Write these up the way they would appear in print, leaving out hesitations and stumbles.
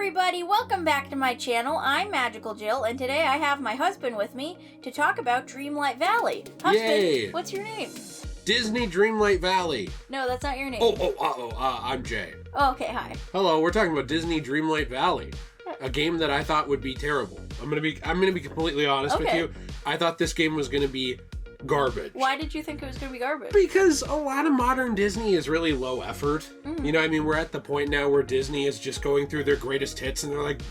everybody, welcome back to my channel. I'm Magical Jill, and today I have my husband with me to talk about Dreamlight Valley. Husband, Yay! What's your name? Disney Dreamlight Valley. No, that's not your name. I'm Jay. Oh, okay, hi. Hello, we're talking about Disney Dreamlight Valley, a game that I thought would be terrible. I'm gonna be completely honest with you. I thought this game was gonna be garbage. Why did you think it was going to be garbage? Because a lot of modern Disney is really low effort. You know, I mean, we're at the point now where Disney is just going through their greatest hits and they're like,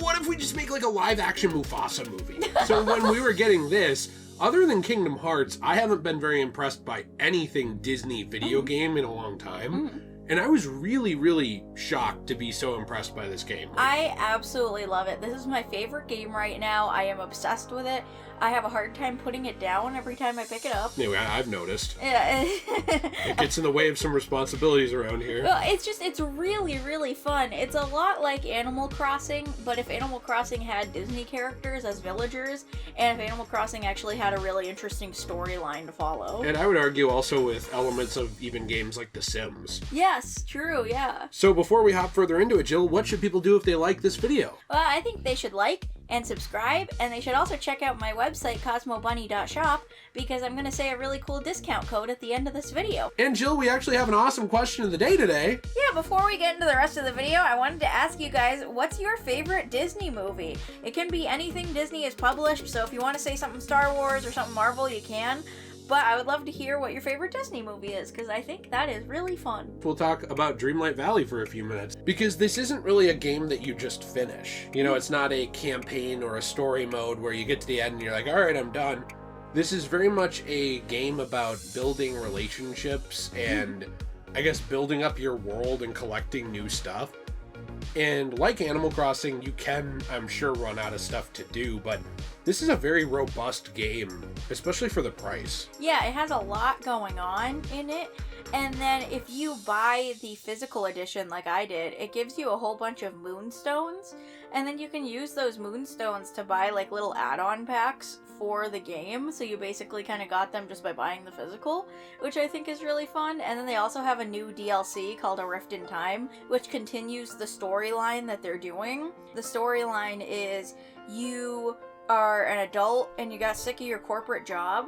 what if we just make like a live action Mufasa movie? So when we were getting this, other than Kingdom Hearts, I haven't been very impressed by anything Disney video game in a long time. And I was really, really shocked to be so impressed by this game. I absolutely love it. This is my favorite game right now. I am obsessed with it. I have a hard time putting it down every time I pick it up. Anyway, I've noticed. Yeah. It gets in the way of some responsibilities around here. Well, it's really, really fun. It's a lot like Animal Crossing, but if Animal Crossing had Disney characters as villagers, and if Animal Crossing actually had a really interesting storyline to follow. And I would argue also with elements of even games like The Sims. Yes, true, yeah. So before we hop further into it, Jill, what should people do if they like this video? Well, I think they should like and subscribe, and they should also check out my website, cosmobunny.shop, because I'm going to say a really cool discount code at the end of this video. And Jill, we actually have an awesome question of the day today. Yeah, before we get into the rest of the video, I wanted to ask you guys, what's your favorite Disney movie? It can be anything Disney has published, so if you want to say something Star Wars or something Marvel, you can. But I would love to hear what your favorite Disney movie is, because I think that is really fun. We'll talk about Dreamlight Valley for a few minutes, because this isn't really a game that you just finish. You know, it's not a campaign or a story mode where you get to the end and you're like, all right, I'm done. This is very much a game about building relationships and, I guess, building up your world and collecting new stuff. And like Animal Crossing, you can, I'm sure, run out of stuff to do, but this is a very robust game, especially for the price. Yeah, it has a lot going on in it, and then if you buy the physical edition like I did, it gives you a whole bunch of moonstones, and then you can use those moonstones to buy like little add-on packs for the game, so you basically kind of got them just by buying the physical, which I think is really fun. And then they also have a new DLC called A Rift in Time, which continues the storyline that they're doing. The storyline is you are an adult and you got sick of your corporate job,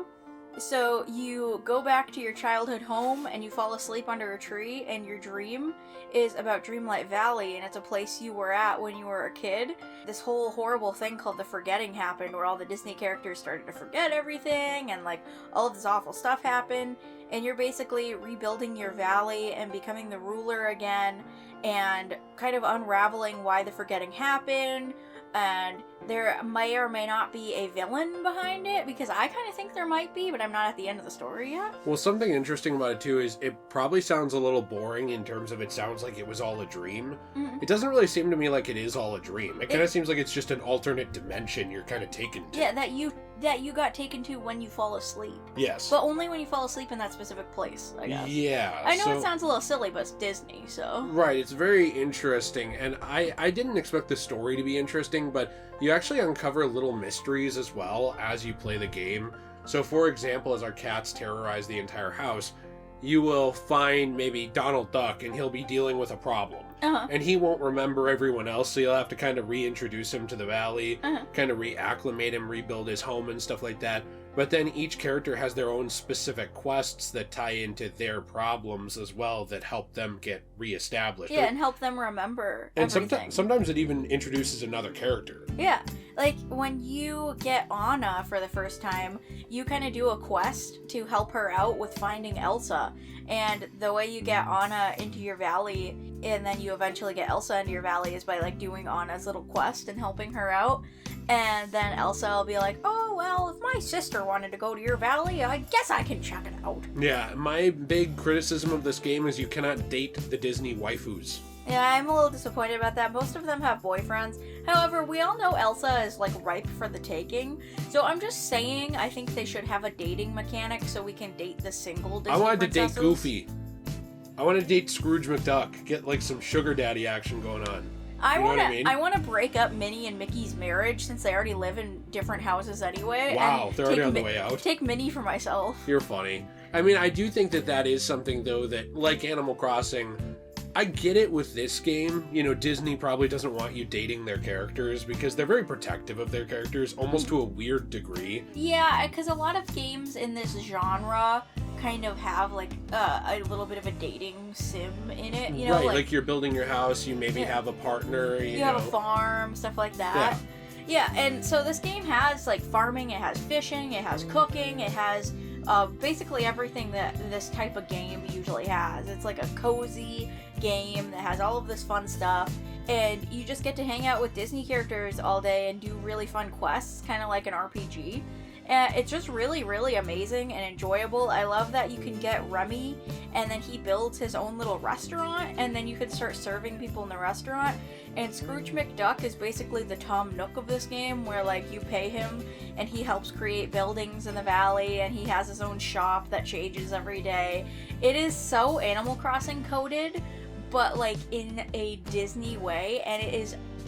so you go back to your childhood home and you fall asleep under a tree, and your dream is about Dreamlight Valley, and it's a place you were at when you were a kid. This whole horrible thing called the forgetting happened, where all the Disney characters started to forget everything, and like all of this awful stuff happened, and you're basically rebuilding your valley and becoming the ruler again, and kind of unraveling why the forgetting happened. And there may or may not be a villain behind it, because I kind of think there might be, but I'm not at the end of the story yet. Well, something interesting about it too is it probably sounds a little boring in terms of it sounds like it was all a dream. It doesn't really seem to me like it is all a dream. It kind of seems like it's just an alternate dimension you're kind of taken to. Yeah, that you got taken to when you fall asleep. Yes. But only when you fall asleep in that specific place, I guess. Yeah. I know it sounds a little silly, but it's Disney, so. Right, it's very interesting, and I didn't expect the story to be interesting, but you actually uncover little mysteries as well as you play the game. So for example, as our cats terrorize the entire house, you will find maybe Donald Duck, and he'll be dealing with a problem. And he won't remember everyone else, so you'll have to kind of reintroduce him to the valley, kind of reacclimate him, rebuild his home and stuff like that. But then each character has their own specific quests that tie into their problems as well, that help them get reestablished. Yeah, and help them remember everything. And sometimes it even introduces another character. Yeah, like when you get Anna for the first time, you kind of do a quest to help her out with finding Elsa. And the way you get Anna into your valley, and then you eventually get Elsa into your valley, is by like doing Anna's little quest and helping her out. And then Elsa will be like, oh, well, if my sister wanted to go to your valley, I guess I can check it out. Yeah, my big criticism of this game is you cannot date the Disney waifus. Yeah, I'm a little disappointed about that. Most of them have boyfriends. However, we all know Elsa is like ripe for the taking. So I'm just saying, I think they should have a dating mechanic so we can date the single Disney I wanted princesses. to date Goofy. I want to date Scrooge McDuck. Get like some sugar daddy action going on. I want to break up Minnie and Mickey's marriage, since they already live in different houses anyway. Wow, they're already on the way out. Take Minnie for myself. You're funny. I mean, I do think that is something, though, that, like Animal Crossing, I get it with this game. You know, Disney probably doesn't want you dating their characters because they're very protective of their characters, almost to a weird degree. Yeah, because a lot of games in this genre kind of have like a little bit of a dating sim in it, you know, right, like you're building your house, you maybe have a partner, you know. have a farm, stuff like that. Yeah, and so this game has like farming, it has fishing, it has cooking, it has basically everything that this type of game usually has. It's like a cozy game that has all of this fun stuff, and you just get to hang out with Disney characters all day and do really fun quests, kind of like an RPG. And it's just really, really amazing and enjoyable. I love that you can get Remy, and then he builds his own little restaurant, and then you can start serving people in the restaurant. And Scrooge McDuck is basically the Tom Nook of this game, where like you pay him, and he helps create buildings in the valley, and he has his own shop that changes every day. It is so Animal Crossing coded, but like in a Disney way, and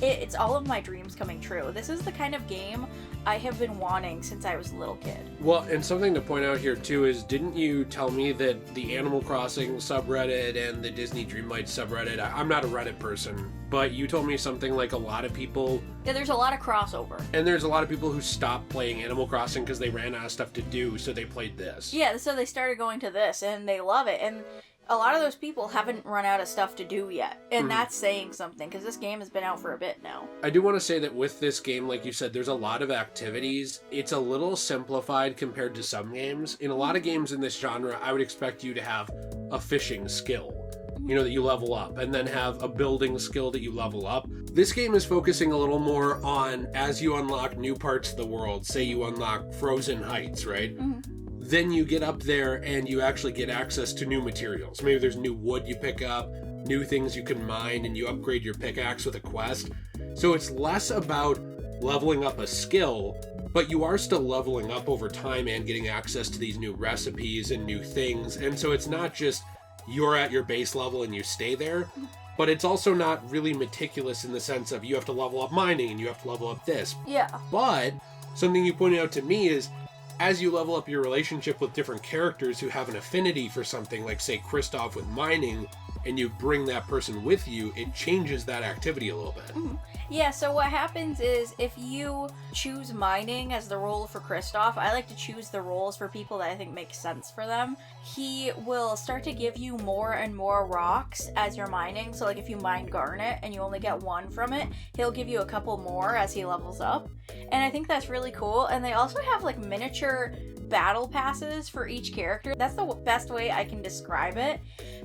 it's all of my dreams coming true. This is the kind of game I have been wanting since I was a little kid. Well, and something to point out here too is, didn't you tell me that the Animal Crossing subreddit and the Disney Dreamlight subreddit, I'm not a Reddit person, but you told me something like a lot of people... Yeah, there's a lot of crossover. And there's a lot of people who stopped playing Animal Crossing because they ran out of stuff to do, so they played this. Yeah, so they started going to this, and they love it, and a lot of those people haven't run out of stuff to do yet, and that's saying something, because this game has been out for a bit now. I do want to say that with this game, like you said, there's a lot of activities. It's a little simplified compared to some games. In a lot of games in this genre, I would expect you to have a fishing skill, you know, that you level up, and then have a building skill that you level up. This game is focusing a little more on, as you unlock new parts of the world, say you unlock Frozen Heights, right? Then you get up there and you actually get access to new materials. Maybe there's new wood you pick up, new things you can mine, and you upgrade your pickaxe with a quest. So it's less about leveling up a skill, but you are still leveling up over time and getting access to these new recipes and new things. And so it's not just you're at your base level and you stay there, but it's also not really meticulous in the sense of you have to level up mining and you have to level up this. Yeah. But something you pointed out to me is, as you level up your relationship with different characters who have an affinity for something, like say Kristoff with mining, and you bring that person with you, it changes that activity a little bit. Yeah, so what happens is if you choose mining as the role for Kristoff, I like to choose the roles for people that I think make sense for them. He will start to give you more and more rocks as you're mining. So like if you mine garnet and you only get one from it, he'll give you a couple more as he levels up. And I think that's really cool. And they also have like miniature battle passes for each character. That's the best way I can describe it,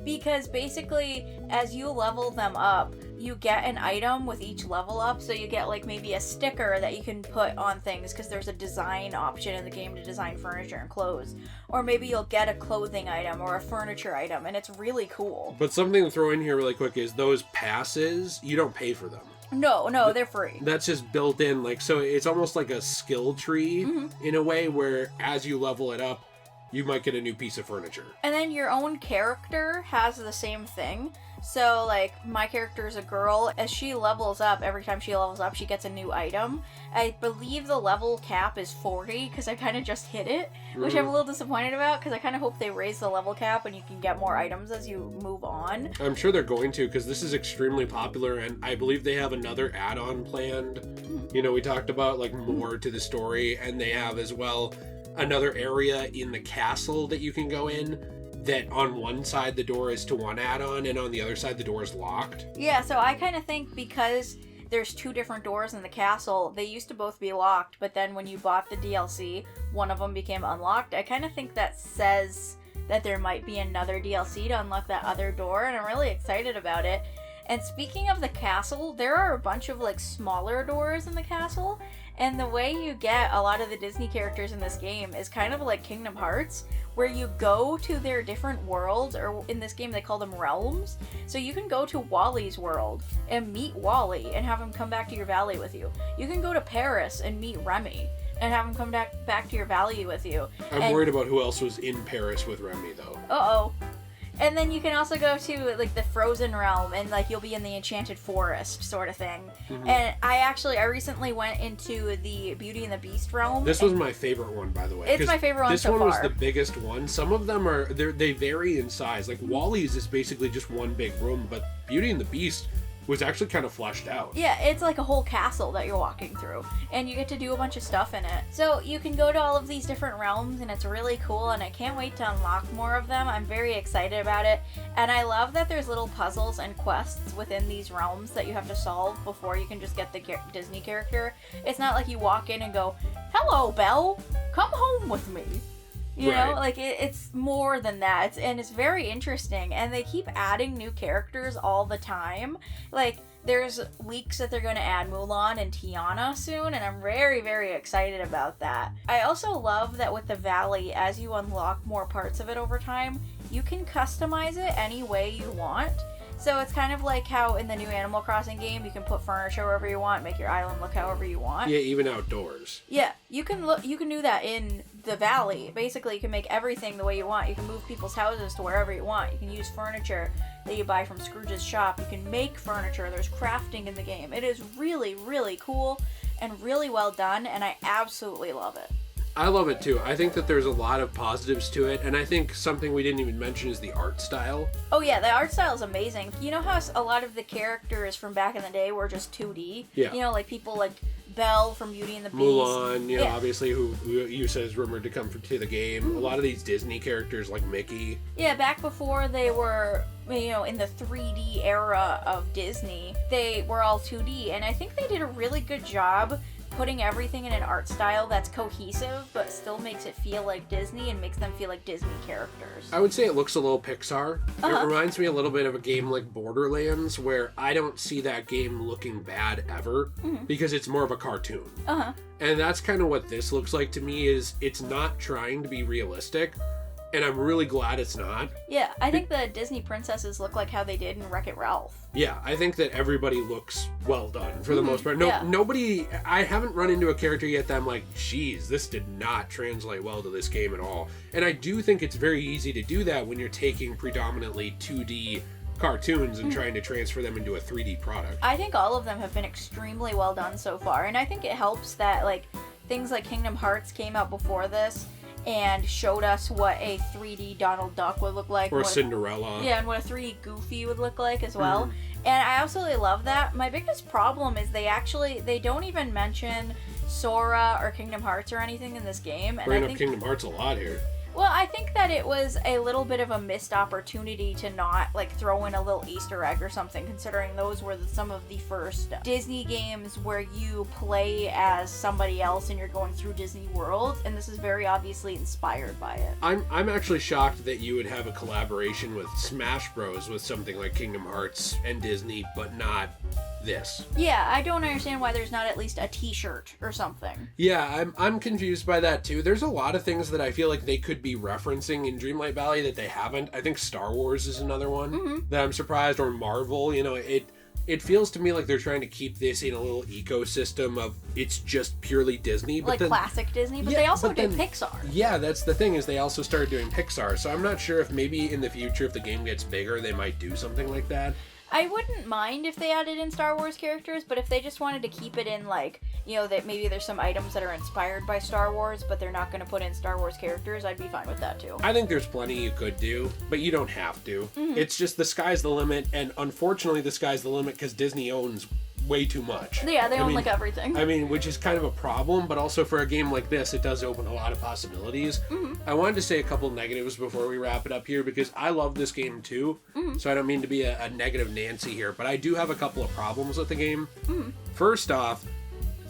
because basically as you level them up, you get an item with each level up. So you get like maybe a sticker that you can put on things because there's a design option in the game to design furniture and clothes, or maybe you'll get a clothing item or a furniture item, and it's really cool. But something to throw in here really quick is those passes, you don't pay for them. No, they're free. That's just built in, like, so it's almost like a skill tree in a way, where as you level it up, you might get a new piece of furniture. And then your own character has the same thing. So, like, my character is a girl. As she levels up, every time she levels up, she gets a new item. I believe the level cap is 40, because I kind of just hit it, which I'm a little disappointed about, because I kind of hope they raise the level cap and you can get more items as you move on. I'm sure they're going to, because this is extremely popular, and I believe they have another add-on planned. You know, we talked about, like, more to the story, and they have as well another area in the castle that you can go in, that on one side the door is to one add-on, and on the other side the door is locked. Yeah, so I kind of think because there's two different doors in the castle, they used to both be locked, but then when you bought the DLC, one of them became unlocked. I kind of think that says that there might be another DLC to unlock that other door, and I'm really excited about it. And speaking of the castle, there are a bunch of like smaller doors in the castle, and the way you get a lot of the Disney characters in this game is kind of like Kingdom Hearts, where you go to their different worlds, or in this game they call them realms. So you can go to Wally's world and meet Wally and have him come back to your valley with you. You can go to Paris and meet Remy and have him come back to your valley with you. I'm worried about who else was in Paris with Remy, though. Uh-oh. And then you can also go to like the Frozen Realm, and like you'll be in the Enchanted Forest sort of thing. And I recently went into the Beauty and the Beast realm. This was my favorite one, by the way. It's my favorite one so far. This one was the biggest one. Some of them they vary in size. Like Wally's is basically just one big room, but Beauty and the Beast was actually kind of fleshed out. Yeah, it's like a whole castle that you're walking through, and you get to do a bunch of stuff in it. So you can go to all of these different realms, and it's really cool, and I can't wait to unlock more of them. I'm very excited about it, and I love that there's little puzzles and quests within these realms that you have to solve before you can just get the Disney character. It's not like you walk in and go, "Hello, Belle, come home with me." You know, like it's more than that. It's very interesting, and they keep adding new characters all the time. Like there's leaks that they're going to add Mulan and Tiana soon, and I'm very, very excited about that. I also love that with the Valley, as you unlock more parts of it over time, you can customize it any way you want. So it's kind of like how in the new Animal Crossing game, you can put furniture wherever you want, make your island look however you want. Yeah, even outdoors. Yeah, you can do that in the Valley. Basically, you can make everything the way you want. You can move people's houses to wherever you want. You can use furniture that you buy from Scrooge's shop. You can make furniture. There's crafting in the game. It is really, really cool and really well done, and I absolutely love it. I love it too. I think that there's a lot of positives to it, and I think something we didn't even mention is the art style. Oh yeah, the art style is amazing. You know how a lot of the characters from back in the day were just 2D? Yeah. You know, like people like Belle from Beauty and the Beast. Mulan, you know, obviously, who you said is rumored to come to the game. A lot of these Disney characters like Mickey. Yeah, back before they were, you know, in the 3D era of Disney, they were all 2D, and I think they did a really good job putting everything in an art style that's cohesive but still makes it feel like Disney and makes them feel like Disney characters. I would say it looks a little Pixar. It reminds me a little bit of a game like Borderlands, where I don't see that game looking bad ever because it's more of a cartoon. And that's kind of what this looks like to me. Is it's not trying to be realistic, and I'm really glad it's not. Yeah, I think the Disney princesses look like how they did in Wreck-It Ralph. Yeah, I think that everybody looks well done for the most part. Nobody, I haven't run into a character yet that I'm like, geez, this did not translate well to this game at all. And I do think it's very easy to do that when you're taking predominantly 2D cartoons and trying to transfer them into a 3D product. I think all of them have been extremely well done so far, and I think it helps that like things like Kingdom Hearts came out before this and showed us what a 3D Donald Duck would look like. Or Cinderella. Yeah, and what a 3D Goofy would look like as well. And I absolutely love that. My biggest problem is they don't even mention Sora or Kingdom Hearts or anything in this game. And Bringing up Kingdom Hearts a lot here. Well, I think that it was a little bit of a missed opportunity to not, like, throw in a little Easter egg or something, considering those were some of the first Disney games where you play as somebody else and you're going through Disney World, and this is very obviously inspired by it. I'm actually shocked that you would have a collaboration with Smash Bros. With something like Kingdom Hearts and Disney, but not this. Yeah, I don't understand why there's not at least a t-shirt or something. Yeah, I'm confused by that too. There's a lot of things that I feel like they could be referencing in Dreamlight Valley that they haven't. I think Star Wars is another one that I'm surprised, or Marvel. You know, it feels to me like they're trying to keep this in a little ecosystem of it's just purely Disney. But like classic Disney, but they also do Pixar. Yeah, that's the thing, is they also started doing Pixar. So I'm not sure if maybe in the future, if the game gets bigger, they might do something like that. I wouldn't mind if they added in Star Wars characters, but if they just wanted to keep it in, like, you know, that maybe there's some items that are inspired by Star Wars, but they're not going to put in Star Wars characters, I'd be fine with that too. I think there's plenty you could do, but you don't have to. It's just the sky's the limit, and unfortunately the sky's the limit because Disney owns way too much. Yeah, they own like everything. I mean, which is kind of a problem, but also for a game like this, it does open a lot of possibilities. I wanted to say a couple negatives before we wrap it up here, because I love this game too, so I don't mean to be a negative Nancy here, but I do have a couple of problems with the game. First off,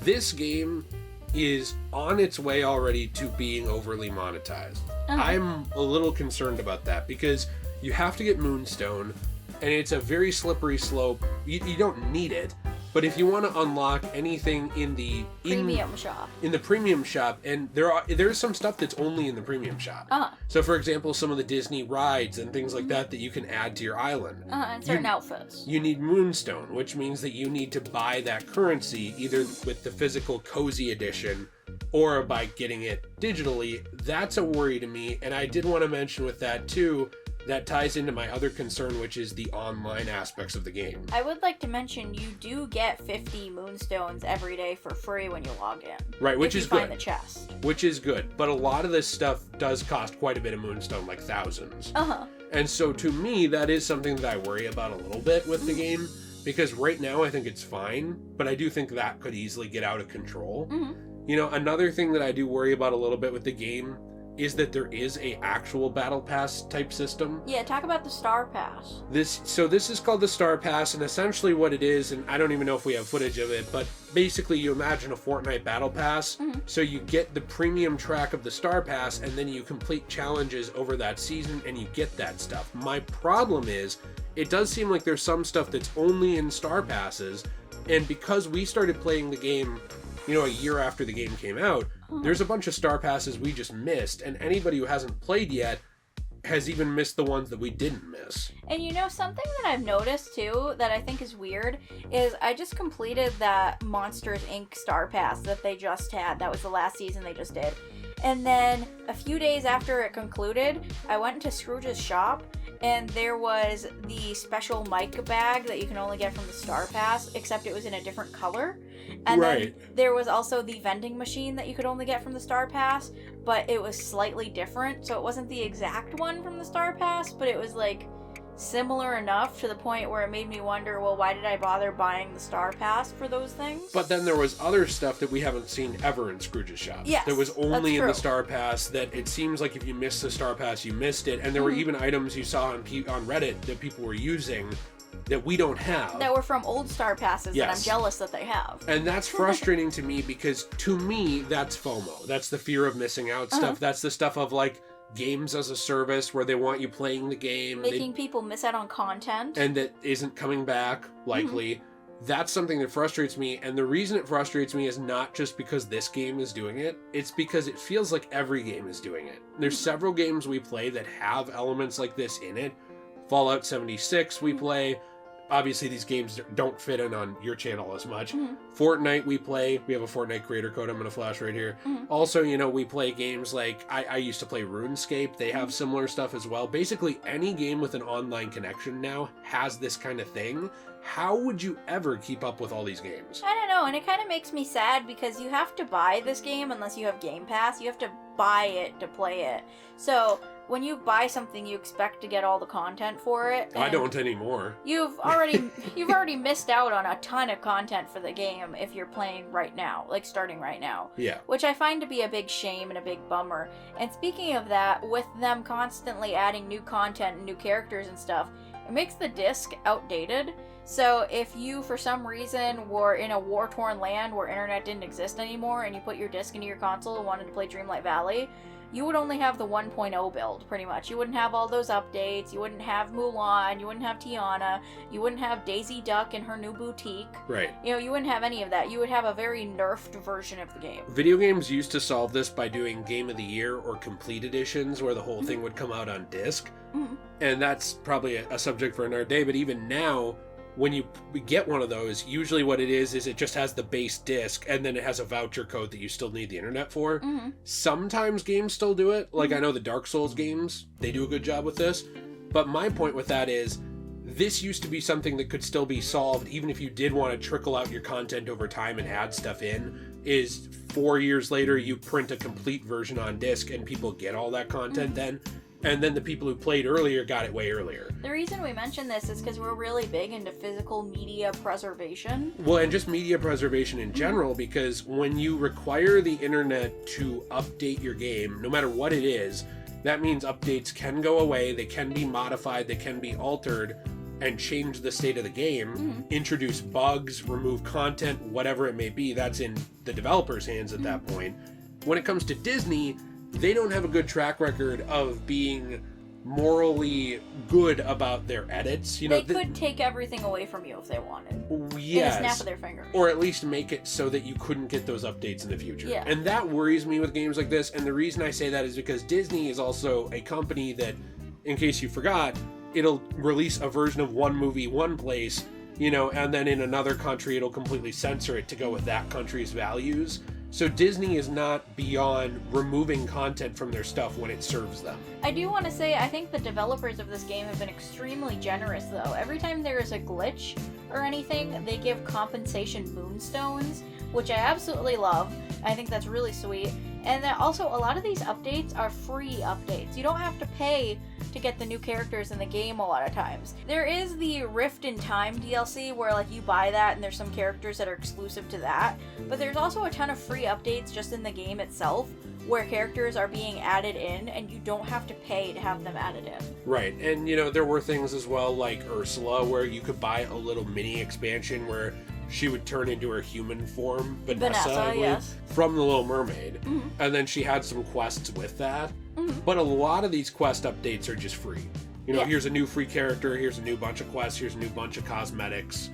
this game is on its way already to being overly monetized. I'm a little concerned about that, because you have to get Moonstone, and it's a very slippery slope. You don't need it, but if you want to unlock anything in the premium shop, and there's some stuff that's only in the premium shop. So for example, some of the Disney rides and things like that you can add to your island. And certain outfits. You need Moonstone, which means that you need to buy that currency either with the physical Cozy Edition or by getting it digitally. That's a worry to me, and I did want to mention with that too, that ties into my other concern, which is the online aspects of the game. I would like to mention you do get 50 moonstones every day for free when you log in. Right, which is good. Find the chest. Which is good, but a lot of this stuff does cost quite a bit of moonstone, like thousands. Uh-huh. And so to me, that is something that I worry about a little bit with the game, because right now I think it's fine, but I do think that could easily get out of control. You know, another thing that I do worry about a little bit with the game is that there is a actual battle pass type system. Yeah, talk about the Star Pass. This is called the Star Pass, and essentially what it is, and I don't even know if we have footage of it, but basically you imagine a Fortnite battle pass. So you get the premium track of the Star Pass, and then you complete challenges over that season, and you get that stuff. My problem is, it does seem like there's some stuff that's only in Star Passes, and because we started playing the game, you know, a year after the game came out, there's a bunch of Star Passes we just missed, and anybody who hasn't played yet has even missed the ones that we didn't miss. And you know, something that I've noticed too that I think is weird is I just completed that Monsters Inc. Star Pass that they just had. That was the last season they just did. And then a few days after it concluded, I went into Scrooge's shop, and there was the special mic bag that you can only get from the Star Pass, except it was in a different color. And then there was also the vending machine that you could only get from the Star Pass, but it was slightly different. So it wasn't the exact one from the Star Pass, but it was like similar enough to the point where it made me wonder, well, why did I bother buying the Star Pass for those things? But then there was other stuff that we haven't seen ever in Scrooge's shop. Yes, that was only in true. the Star Pass, that it seems like if you missed the Star Pass, you missed it. And there were even items you saw on Reddit that people were using that we don't have. That were from old Star Passes that I'm jealous that they have. And that's frustrating to me, because to me, that's FOMO. That's the fear of missing out stuff. That's the stuff of like games as a service where they want you playing the game. Making people miss out on content. And that isn't coming back, likely. That's something that frustrates me, and the reason it frustrates me is not just because this game is doing it, it's because it feels like every game is doing it. There's several games we play that have elements like this in it. Fallout 76 we play. Obviously these games don't fit in on your channel as much. Fortnite we play. We have a Fortnite creator code I'm going to flash right here. Also, you know, we play games like, I used to play RuneScape. They have similar stuff as well. Basically, any game with an online connection now has this kind of thing. How would you ever keep up with all these games? I don't know, and it kind of makes me sad because you have to buy this game unless you have Game Pass. You have to buy it to play it. So when you buy something, you expect to get all the content for it. I don't anymore. You've already missed out on a ton of content for the game if you're playing right now, like starting right now. Yeah. Which I find to be a big shame and a big bummer. And speaking of that, with them constantly adding new content and new characters and stuff, it makes the disc outdated. So if you, for some reason, were in a war-torn land where internet didn't exist anymore and you put your disc into your console and wanted to play Dreamlight Valley, you would only have the 1.0 build, pretty much. You wouldn't have all those updates, you wouldn't have Mulan, you wouldn't have Tiana, you wouldn't have Daisy Duck in her new boutique. Right. You know, you wouldn't have any of that. You would have a very nerfed version of the game. Video games used to solve this by doing Game of the Year or Complete Editions, where the whole thing would come out on disc. And that's probably a subject for another day, but even now, when you get one of those, usually what it is it just has the base disc, and then it has a voucher code that you still need the internet for. Sometimes games still do it. Like, I know the Dark Souls games, they do a good job with this. But my point with that is, this used to be something that could still be solved, even if you did want to trickle out your content over time and add stuff in, is 4 years later, you print a complete version on disc, and people get all that content then. And then the people who played earlier got it way earlier. The reason we mention this is because we're really big into physical media preservation. Well, and just media preservation in general, because when you require the internet to update your game, no matter what it is, that means updates can go away, they can be modified, they can be altered, and change the state of the game, introduce bugs, remove content, whatever it may be. That's in the developer's hands at that point. When it comes to Disney, they don't have a good track record of being morally good about their edits. You know, they could take everything away from you if they wanted. Yes. In a snap of their fingers. Or at least make it so that you couldn't get those updates in the future. Yeah. And that worries me with games like this. And the reason I say that is because Disney is also a company that, in case you forgot, it'll release a version of one movie one place, you know, and then in another country it'll completely censor it to go with that country's values. So Disney is not beyond removing content from their stuff when it serves them. I do want to say, I think the developers of this game have been extremely generous, though. Every time there is a glitch or anything, they give compensation moonstones, which I absolutely love. I think that's really sweet. And then also, a lot of these updates are free updates. You don't have to pay to get the new characters in the game a lot of times. There is the Rift in Time DLC where like you buy that and there's some characters that are exclusive to that. But there's also a ton of free updates just in the game itself where characters are being added in and you don't have to pay to have them added in. Right, and you know, there were things as well like Ursula where you could buy a little mini expansion where she would turn into her human form, Vanessa I believe, yes. from The Little Mermaid. And then she had some quests with that. But a lot of these quest updates are just free. You know, here's a new free character, here's a new bunch of quests, here's a new bunch of cosmetics,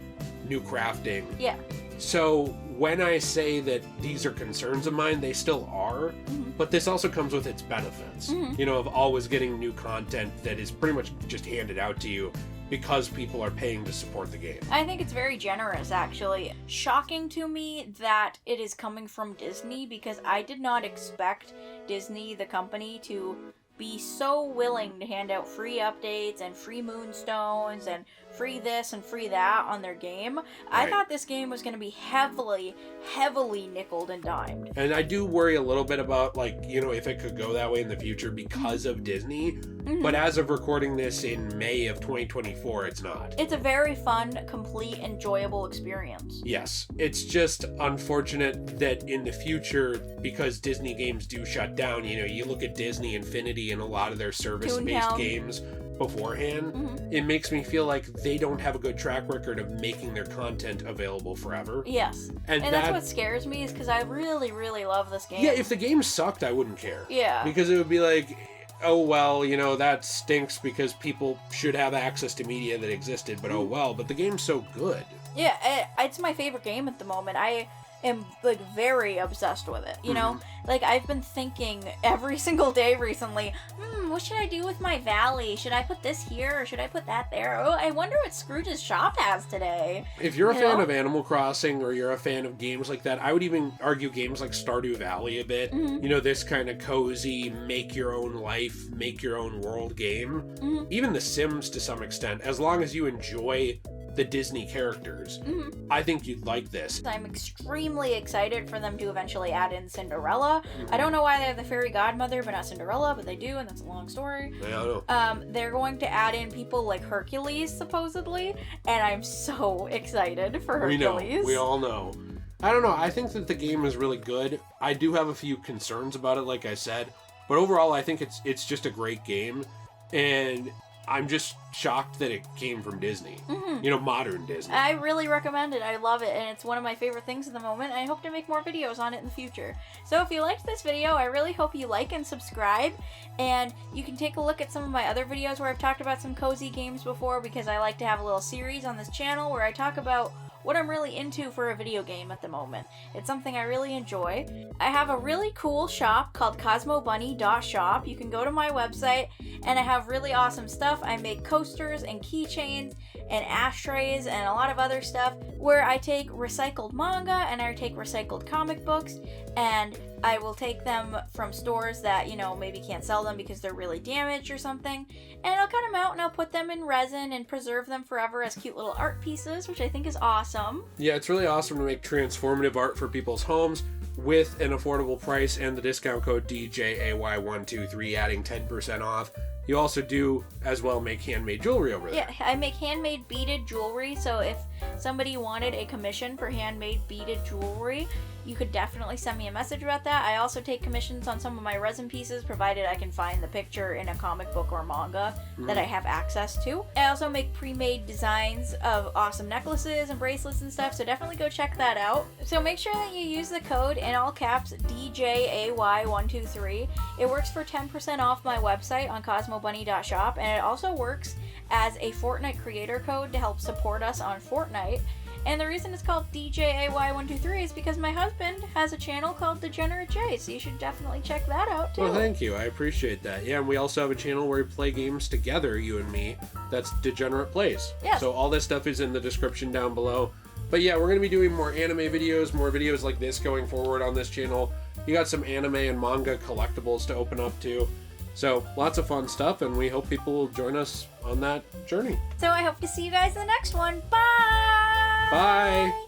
new crafting. Yeah. So when I say that these are concerns of mine, they still are, but this also comes with its benefits, you know, of always getting new content that is pretty much just handed out to you because people are paying to support the game. I think it's very generous, actually. Shocking to me that it is coming from Disney because I did not expect Disney, the company, to be so willing to hand out free updates and free moonstones and free this and free that on their game. Right. I thought this game was going to be heavily nickeled and dimed. And I do worry a little bit about, like, you know, if it could go that way in the future because of Disney. But as of recording this in May of 2024, it's not. It's a very fun, complete, enjoyable experience. Yes. It's just unfortunate that in the future, because Disney games do shut down, you know, you look at Disney Infinity and a lot of their service-based games beforehand, it makes me feel like they don't have a good track record of making their content available forever. Yes. And that's what scares me is because I really, really love this game. Yeah, if the game sucked, I wouldn't care. Yeah. Because it would be like, oh, well, you know, that stinks because people should have access to media that existed, but oh well, but the game's so good. Yeah, it's my favorite game at the moment. I am, like, very obsessed with it, you know? Like, I've been thinking every single day recently, what should I do with my valley? Should I put this here or should I put that there? Oh, I wonder what Scrooge's shop has today. If you're a fan of Animal Crossing or you're a fan of games like that, I would even argue games like Stardew Valley a bit. You know, this kind of cozy, make your own life, make your own world game. Even The Sims to some extent, as long as you enjoy the Disney characters. I think you'd like this. I'm extremely excited for them to eventually add in Cinderella. I don't know why they have the fairy godmother but not Cinderella, but they do, and that's a long story. I don't know. They're going to add in people like Hercules, supposedly, and I'm so excited for Hercules. We all know. I don't know, I think that the game is really good. I do have a few concerns about it, like I said, but overall I think it's just a great game, and I'm just shocked that it came from Disney. You know, modern Disney. I really recommend it. I love it, and it's one of my favorite things at the moment. I hope to make more videos on it in the future. So if you liked this video, I really hope you like and subscribe, and you can take a look at some of my other videos where I've talked about some cozy games before, because I like to have a little series on this channel where I talk about what I'm really into for a video game at the moment. It's something I really enjoy. I have a really cool shop called CosmoBunny.shop. You can go to my website and I have really awesome stuff. I make coasters and keychains and ashtrays and a lot of other stuff where I take recycled manga and I take recycled comic books and I will take them from stores that, you know, maybe can't sell them because they're really damaged or something, and I'll cut them out and I'll put them in resin and preserve them forever as cute little art pieces, which I think is awesome. Yeah, it's really awesome to make transformative art for people's homes with an affordable price and the discount code DJAY123 adding 10% off. You also do, as well, make handmade jewelry over there. Yeah, I make handmade beaded jewelry, so if somebody wanted a commission for handmade beaded jewelry, you could definitely send me a message about that. I also take commissions on some of my resin pieces, provided I can find the picture in a comic book or manga that I have access to. I also make pre-made designs of awesome necklaces and bracelets and stuff, so definitely go check that out. So make sure that you use the code in all caps DJAY123. It works for 10% off my website on CosmoBunny.shop, and it also works as a Fortnite creator code to help support us on Fortnite. And the reason it's called DJAY123 is because my husband has a channel called Degenerate, so you should definitely check that out too. Well, thank you. I appreciate that. Yeah, and we also have a channel where we play games together, you and me. That's Degenerate Plays. Yes. So all this stuff is in the description down below. But yeah, we're going to be doing more anime videos, more videos like this going forward on this channel. You got some anime and manga collectibles to open up to. So lots of fun stuff, and we hope people will join us on that journey. So I hope to see you guys in the next one. Bye! Bye!